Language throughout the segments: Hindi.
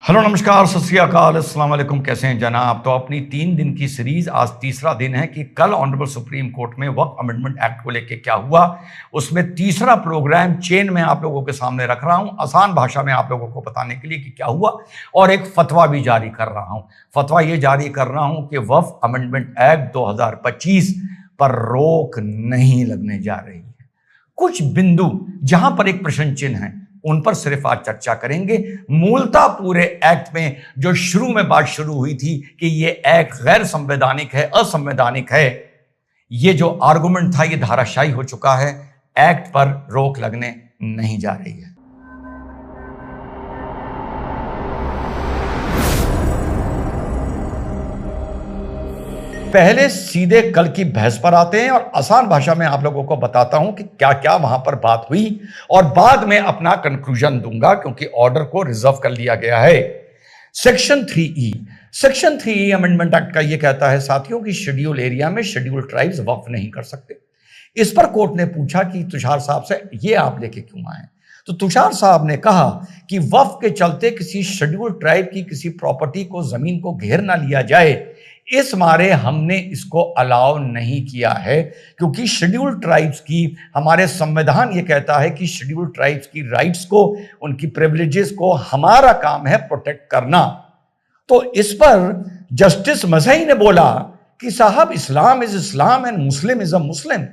हेलो नमस्कार सत श्री अकाल अस्सलाम वालेकुम। कैसे हैं जनाब। तो अपनी 3 दिन की सीरीज आज तीसरा दिन है कि कल ऑनरेबल सुप्रीम कोर्ट में वक्फ अमेंडमेंट एक्ट को लेके क्या हुआ, उसमें तीसरा प्रोग्राम चेन में आप लोगों के सामने रख रहा हूं, आसान भाषा में आप लोगों को बताने के लिए कि क्या हुआ, और एक फतवा भी जारी कर रहा हूं। फतवा ये जारी कर रहा हूं कि वक्फ अमेंडमेंट एक्ट 2025 पर रोक नहीं लगने जा रही है। कुछ बिंदु जहां पर एक प्रश्न चिन्ह है उन पर सिर्फ आज चर्चा करेंगे। मूलतः पूरे एक्ट में जो शुरू में बात शुरू हुई थी कि ये एक्ट गैर संवैधानिक है, असंवैधानिक है, ये जो आर्गुमेंट था ये धाराशायी हो चुका है। एक्ट पर रोक लगने नहीं जा रही है। पहले सीधे कल की बहस पर आते हैं और आसान भाषा में आप लोगों को बताता हूं कि क्या क्या वहां पर बात हुई, और बाद में अपना कंक्लूजन दूंगा क्योंकि ऑर्डर को रिजर्व कर लिया गया है। सेक्शन 3E अमेंडमेंट एक्ट का यह कहता है साथियों कि शेड्यूल एरिया में शेड्यूल ट्राइब्स वक्फ नहीं कर सकते। इस पर कोर्ट ने पूछा कि तुषार साहब से ये आप लेके क्यों आए, तो तुषार साहब ने कहा कि वक्फ के चलते किसी शेड्यूल ट्राइब की किसी प्रॉपर्टी को, जमीन को घेर ना लिया जाए, इस मारे हमने इसको अलाउ नहीं किया है, क्योंकि शेड्यूल ट्राइब्स की, हमारे संविधान ये कहता है कि शेड्यूल ट्राइब्स की राइट्स को, उनकी प्रिविलेजेस को हमारा काम है प्रोटेक्ट करना। तो इस पर जस्टिस मजही ने बोला कि साहब Islam is Islam and Muslim is a Muslim.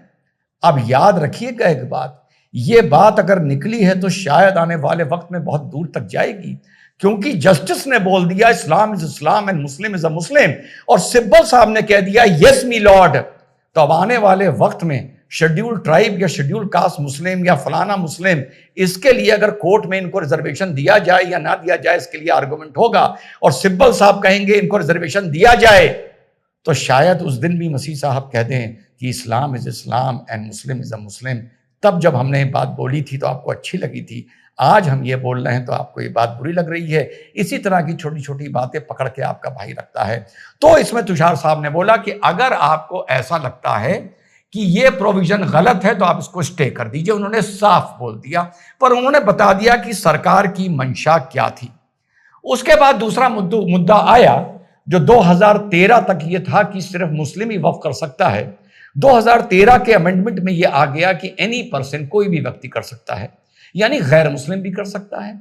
अब याद रखिएगा एक बात, ये बात अगर निकली है तो शायद आने वाले वक्त में बहुत दूर तक जाएगी, क्योंकि जस्टिस ने बोल दिया Islam is Islam and Muslim is a Muslim, और सिब्बल साहब ने कह दिया यस मी लॉर्ड। तो अब आने वाले वक्त में शेड्यूल ट्राइब या शेड्यूल कास्ट मुस्लिम या फलाना मुस्लिम, इसके लिए अगर कोर्ट में इनको रिजर्वेशन दिया जाए या ना दिया जाए, इसके लिए आर्गुमेंट होगा, और सिब्बल साहब कहेंगे इनको रिजर्वेशन दिया जाए, तो शायद उस दिन भी मसीह साहब कह दें कि Islam is Islam and Muslim is a Muslim. तब जब हमने ये बात बोली थी तो आपको अच्छी लगी थी, आज हम ये बोल रहे हैं तो आपको ये बात बुरी लग रही है। इसी तरह की छोटी छोटी बातें पकड़ के आपका भाई रखता है। तो इसमें तुषार साहब ने बोला कि अगर आपको ऐसा लगता है कि ये प्रोविजन गलत है तो आप इसको स्टे कर दीजिए। उन्होंने साफ बोल दिया, पर उन्होंने बता दिया कि सरकार की मंशा क्या थी। उसके बाद दूसरा मुद्दा आया जो 2013 तक ये था कि सिर्फ मुस्लिम ही वक्फ कर सकता है। 2013 के अमेंडमेंट में ये आ गया कि एनी पर्सन, कोई भी व्यक्ति कर सकता है, यानी गैर मुस्लिम भी कर सकता है।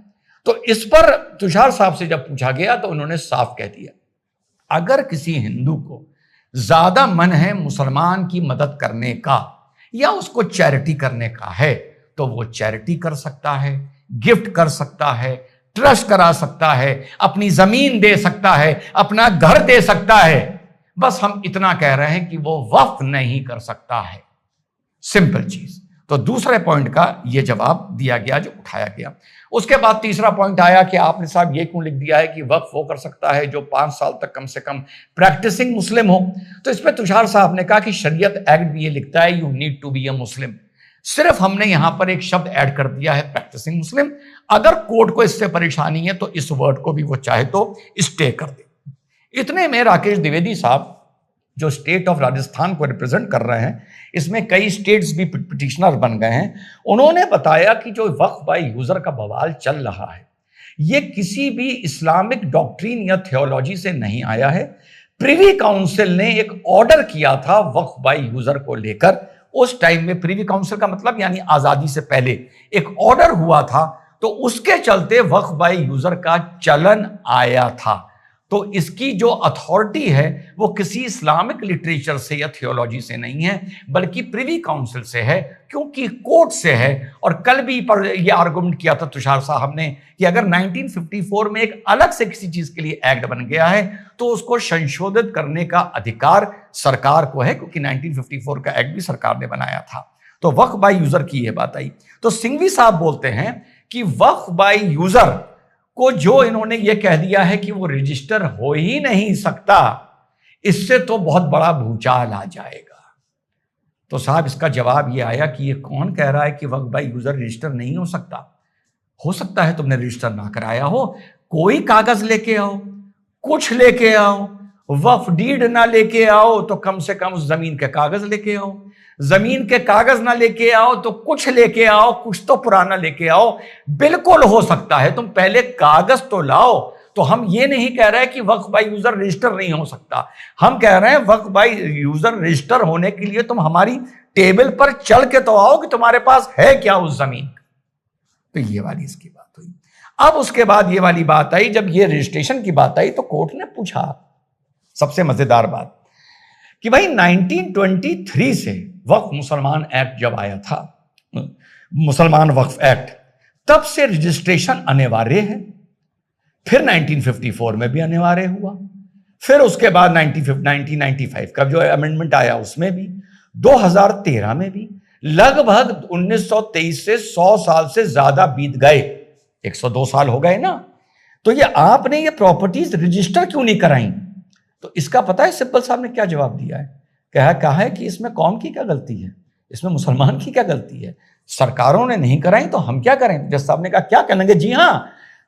तो इस पर तुषार साहब से जब पूछा गया तो उन्होंने साफ कह दिया, अगर किसी हिंदू को ज्यादा मन है मुसलमान की मदद करने का या उसको चैरिटी करने का है तो वो चैरिटी कर सकता है, गिफ्ट कर सकता है, ट्रस्ट करा सकता है, अपनी जमीन दे सकता है, अपना घर दे सकता है। बस हम इतना कह रहे हैं कि वो वक्फ नहीं कर सकता है। सिंपल चीज। तो दूसरे पॉइंट का ये जवाब दिया गया जो उठाया गया। उसके बाद तीसरा पॉइंट आया कि आपने साहब ये क्यों लिख दिया है कि वक्फ वो कर सकता है जो 5 साल तक कम से कम प्रैक्टिसिंग मुस्लिम हो। तो इस पर तुषार साहब ने कहा कि शरीयत एक्ट भी ये लिखता है you need to be a Muslim, सिर्फ हमने यहां पर एक शब्द ऐड कर दिया है प्रैक्टिसिंग मुस्लिम। अगर कोर्ट को इससे परेशानी है तो इस वर्ड को भी वो चाहे तो स्टे कर दे। इतने में राकेश द्विवेदी साहब जो स्टेट ऑफ राजस्थान को रिप्रेजेंट कर रहे हैं, इसमें कई स्टेट्स भी पिटिशनर बन गए हैं, उन्होंने बताया कि जो वक्फ बाय यूजर का बवाल चल रहा है ये किसी भी इस्लामिक डॉक्ट्रिन या थियोलॉजी से नहीं आया है। प्रिवी काउंसिल ने एक ऑर्डर किया था वक्फ बाय यूजर को लेकर। उस टाइम में प्रिवी काउंसिल का मतलब यानी आजादी से पहले एक ऑर्डर हुआ था, तो उसके चलते वक्फ बाय यूजर का चलन आया था। तो इसकी जो अथॉरिटी है वो किसी इस्लामिक लिटरेचर से या थियोलॉजी से नहीं है, बल्कि प्रिवी काउंसिल से है, क्योंकि कोर्ट से है। और कल भी पर यह आर्गुमेंट किया था तुषार साहब ने कि अगर 1954 में एक अलग से किसी चीज के लिए एक्ट बन गया है तो उसको संशोधित करने का अधिकार सरकार को है, क्योंकि 1954 का एक्ट भी सरकार ने बनाया था। तो वक्फ बाय यूजर की यह बात आई। तो सिंघवी साहब बोलते हैं कि वक्फ बाय यूजर को जो इन्होंने ये कह दिया है कि वो रजिस्टर हो ही नहीं सकता, इससे तो बहुत बड़ा भूचाल आ जाएगा। तो साहब इसका जवाब ये आया कि ये कौन कह रहा है कि वक्फ बाय यूजर रजिस्टर नहीं हो सकता। हो सकता है तुमने रजिस्टर ना कराया हो, कोई कागज लेके आओ, कुछ लेके आओ। वक्फ डीड ना लेके आओ तो कम से कम उस जमीन के कागज लेके आओ। जमीन के कागज ना लेके आओ तो कुछ लेके आओ, कुछ तो पुराना लेके आओ। बिल्कुल हो सकता है, तुम पहले कागज तो लाओ, तो हम ये नहीं कह रहे कि वक्फ बाय यूजर रजिस्टर नहीं हो सकता, हम कह रहे हैं वक्फ बाय यूजर रजिस्टर होने के लिए तुम हमारी टेबल पर चल के तो आओ कि तुम्हारे पास है क्या उस जमीन का। तो ये वाली इसकी बात हुई। अब उसके बाद ये वाली बात आई, जब ये रजिस्ट्रेशन की बात आई तो कोर्ट ने पूछा, सबसे मजेदार बात, कि भाई 1923 से वक्फ मुसलमान एक्ट जब आया था, मुसलमान वक्फ एक्ट, तब से रजिस्ट्रेशन अनिवार्य है। फिर 1954 में भी अनिवार्य हुआ, फिर उसके बाद 1995 का जो अमेंडमेंट आया उसमें भी, 2013 में भी, लगभग 1923 से 100 साल से ज्यादा बीत गए, 102 साल हो गए ना। तो ये आपने ये प्रॉपर्टीज रजिस्टर क्यों नहीं कराई? तो इसका पता है सिब्बल साहब ने क्या जवाब दिया है? कहा है कि इसमें कौम की क्या गलती है, इसमें मुसलमान की क्या गलती है? सरकारों ने नहीं कराई तो हम क्या करें? जज साहब ने कहा क्या कहेंगे, जी हां,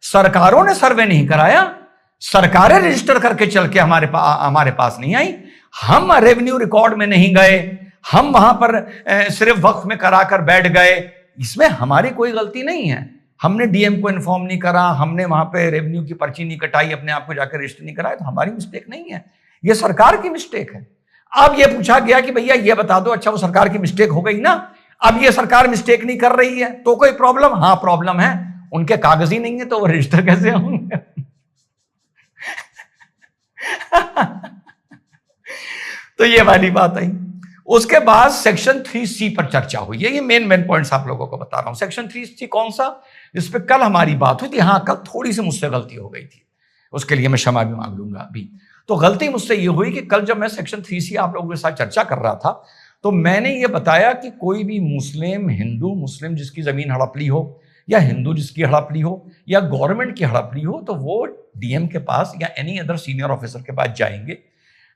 सरकारों ने सर्वे नहीं कराया, सरकारें रजिस्टर करके चल के हमारे पास नहीं आई, हम रेवेन्यू रिकॉर्ड में नहीं गए, हम वहां पर सिर्फ वक्फ में कराकर बैठ गए, इसमें हमारी कोई गलती नहीं है। हमने डीएम को इन्फॉर्म नहीं करा, हमने वहां पे रेवेन्यू की पर्ची नहीं कटाई, अपने आप को जाकर रजिस्टर नहीं कराया, तो हमारी मिस्टेक नहीं है, ये सरकार की मिस्टेक है। अब ये पूछा गया कि भैया ये बता दो, अच्छा वो सरकार की मिस्टेक हो गई ना, अब ये सरकार मिस्टेक नहीं कर रही है तो कोई प्रॉब्लम? हाँ प्रॉब्लम है, उनके कागज ही नहीं है तो वो रजिस्टर कैसे होंगे? तो ये वाली बात आई। उसके बाद सेक्शन 3C पर चर्चा हुई है, ये मेन पॉइंट्स आप लोगों को बता रहा हूं। सेक्शन 3C कौन सा, जिस पे कल हमारी बात हुई थी, हाँ कल थोड़ी सी मुझसे गलती हो गई थी, उसके लिए मैं क्षमा भी मांग लूंगा अभी। तो गलती मुझसे ये हुई कि कल जब मैं सेक्शन 3C आप लोगों के साथ चर्चा कर रहा था तो मैंने ये बताया कि कोई भी मुस्लिम, हिंदू मुस्लिम जिसकी जमीन हड़पली हो, या हिंदू जिसकी हड़पली हो, या गवर्नमेंट की हड़पली हो, तो वो डीएम के पास या एनी अदर सीनियर ऑफिसर के पास जाएंगे,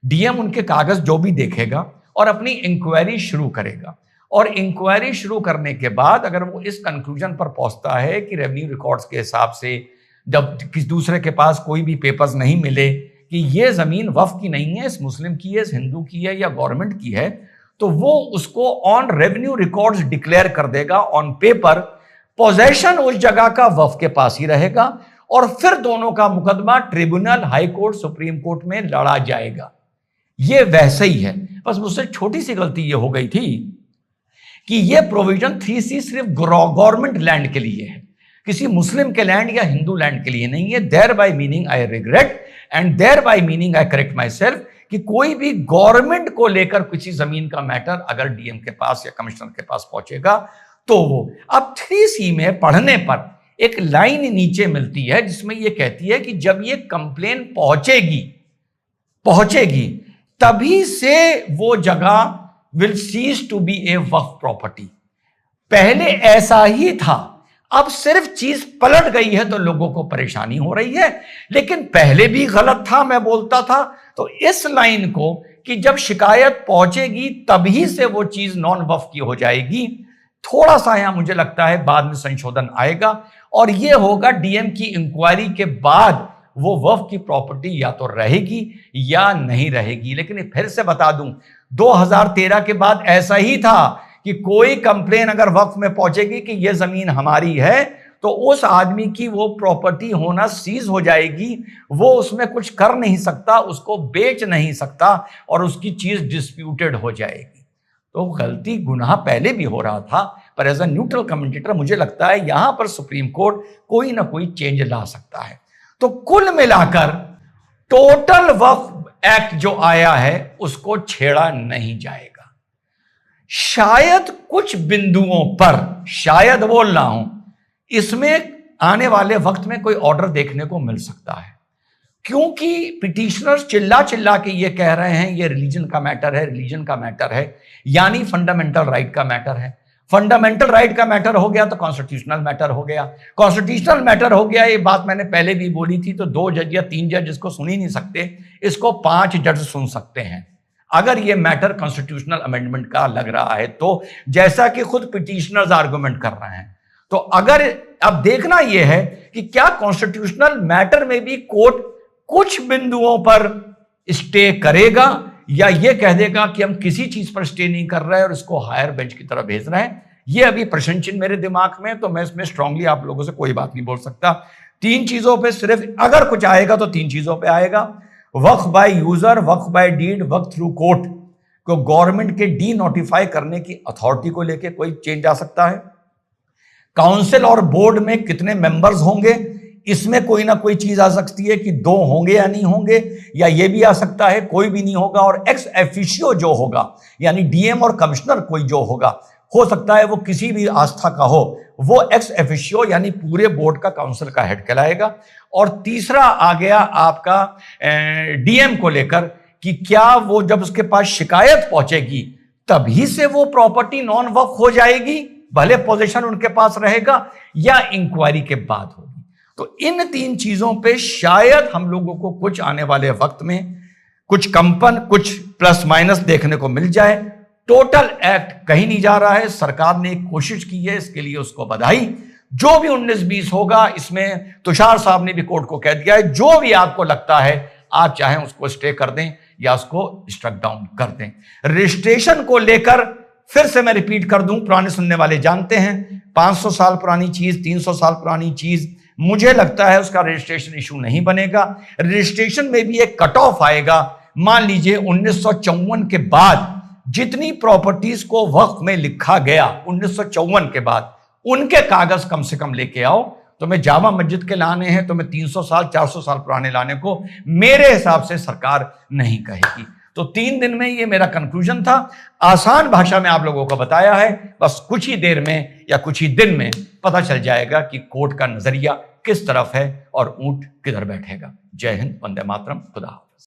डीएम उनके कागज जो भी देखेगा और अपनी इंक्वायरी शुरू करेगा, और इंक्वायरी शुरू करने के बाद अगर वो इस कंक्लूजन पर पहुंचता है कि रेवेन्यू रिकॉर्ड्स के हिसाब से जब किसी दूसरे के पास कोई भी पेपर्स नहीं मिले कि ये जमीन वक्फ की नहीं है, इस मुस्लिम की है, इस हिंदू की है या गवर्नमेंट की है, तो वो उसको ऑन रेवेन्यू रिकॉर्ड्स डिक्लेयर कर देगा, ऑन पेपर पोजेशन उस जगह का वक्फ के पास ही रहेगा, और फिर दोनों का मुकदमा tribunal, high court, supreme court में लड़ा जाएगा। ये वैसे ही है, बस मुझसे छोटी सी गलती ये हो गई थी कि ये प्रोविजन 3C सिर्फ गवर्नमेंट लैंड के लिए है, किसी मुस्लिम के लैंड या हिंदू लैंड के लिए नहीं है। Thereby meaning I regret and thereby meaning I correct myself कि कोई भी गवर्नमेंट को लेकर किसी जमीन का मैटर अगर डीएम के पास या कमिश्नर के पास पहुंचेगा तो वो, अब 3C में पढ़ने पर एक लाइन नीचे मिलती है जिसमें यह कहती है कि जब ये कंप्लेन पहुंचेगी तभी से वो जगह will cease to be a Waqf property. पहले ऐसा ही था, अब सिर्फ चीज पलट गई है तो लोगों को परेशानी हो रही है, लेकिन पहले भी गलत था, मैं बोलता था। तो इस लाइन को कि जब शिकायत पहुंचेगी तभी से वो चीज नॉन वक्फ की हो जाएगी, थोड़ा सा यहां मुझे लगता है बाद में संशोधन आएगा, और यह होगा डीएम की इंक्वायरी के बाद वो वक्फ की प्रॉपर्टी या तो रहेगी या नहीं रहेगी। लेकिन फिर से बता दूं, 2013 के बाद ऐसा ही था कि कोई कंप्लेन अगर वक्फ में पहुंचेगी कि यह जमीन हमारी है तो उस आदमी की वो प्रॉपर्टी होना सीज हो जाएगी, वो उसमें कुछ कर नहीं सकता, उसको बेच नहीं सकता, और उसकी चीज डिस्प्यूटेड हो जाएगी। तो गलती गुनाह पहले भी हो रहा था, पर एज अ न्यूट्रल कमेंटेटर मुझे लगता है यहां पर सुप्रीम कोर्ट कोई ना कोई चेंज ला सकता है। तो कुल मिलाकर टोटल वक्फ एक्ट जो आया है उसको छेड़ा नहीं जाएगा। शायद कुछ बिंदुओं पर, शायद बोल रहा हूं, इसमें आने वाले वक्त में कोई ऑर्डर देखने को मिल सकता है, क्योंकि पिटिशनर्स चिल्ला चिल्ला के ये कह रहे हैं ये रिलीजन का मैटर है, रिलीजन का मैटर है, यानी फंडामेंटल राइट का मैटर है। फंडामेंटल राइट का मैटर हो गया तो कॉन्स्टिट्यूशनल मैटर हो गया, कॉन्स्टिट्यूशनल मैटर हो गया, ये बात मैंने पहले भी बोली थी। तो 2 जज या 3 जज इसको सुन ही नहीं सकते, इसको 5 जज सुन सकते हैं अगर ये मैटर कॉन्स्टिट्यूशनल अमेंडमेंट का लग रहा है तो, जैसा कि खुद पिटिशनर्स आर्गुमेंट कर रहे हैं। तो अगर अब देखना यह है कि क्या कॉन्स्टिट्यूशनल मैटर में भी कोर्ट कुछ बिंदुओं पर स्टे करेगा या ये कह देगा कि हम किसी चीज पर स्टे नहीं कर रहे हैं और इसको हायर बेंच की तरफ भेज रहे हैं। ये अभी प्रश्न चिन्ह मेरे दिमाग में, तो मैं इसमें स्ट्रांगली आप लोगों से कोई बात नहीं बोल सकता। तीन चीजों पे सिर्फ अगर कुछ आएगा तो तीन चीजों पे आएगा। वक्फ बाय यूजर, वक्फ बाय डीड, वक्फ थ्रू कोर्ट को गवर्नमेंट के डी नोटिफाई करने की अथॉरिटी को लेके कोई चेंज आ सकता है। काउंसिल और बोर्ड में कितने मेंबर्स होंगे, इसमें कोई ना कोई चीज आ सकती है कि 2 होंगे या नहीं होंगे, या ये भी आ सकता है कोई भी नहीं होगा और एक्स एफिशियो जो होगा यानी डीएम और कमिश्नर कोई जो होगा, हो सकता है वो किसी भी आस्था का हो, वो एक्स एफिशियो यानी पूरे बोर्ड का काउंसिल का हेड कहलाएगा। और तीसरा आ गया आपका डीएम को लेकर कि क्या वो जब उसके पास शिकायत पहुंचेगी तभी से वो प्रॉपर्टी नॉन वक्फ हो जाएगी, भले पोजीशन उनके पास रहेगा, या इंक्वायरी के बाद होगी। तो इन तीन चीजों पे शायद हम लोगों को कुछ आने वाले वक्त में कुछ कंपन, कुछ प्लस माइनस देखने को मिल जाए। टोटल एक्ट कहीं नहीं जा रहा है, सरकार ने एक कोशिश की है, इसके लिए उसको बधाई। जो भी 19-20 होगा, इसमें तुषार साहब ने भी कोर्ट को कह दिया है, जो भी आपको लगता है आप चाहें उसको स्टे कर दें या उसको स्ट्रक डाउन कर दें। रजिस्ट्रेशन को लेकर फिर से मैं रिपीट कर दूं, पुराने सुनने वाले जानते हैं, 500 साल पुरानी चीज, 300 साल पुरानी चीज, मुझे लगता है उसका रजिस्ट्रेशन इशू नहीं बनेगा। रजिस्ट्रेशन में भी एक कट ऑफ आएगा। मान लीजिए 1954 के बाद जितनी प्रॉपर्टीज को वक्फ में लिखा गया 1954 के बाद, उनके कागज कम से कम लेके आओ। तो मैं जामा मस्जिद के लाने हैं तो मैं 300 साल 400 साल पुराने लाने को मेरे हिसाब से सरकार नहीं कहेगी। तो 3 दिन में ये मेरा कंक्लूजन था, आसान भाषा में आप लोगों को बताया है। बस कुछ ही देर में या कुछ ही दिन में पता चल जाएगा कि कोर्ट का नजरिया किस तरफ है और ऊंट किधर बैठेगा। जय हिंद, वंदे मातरम, खुदा।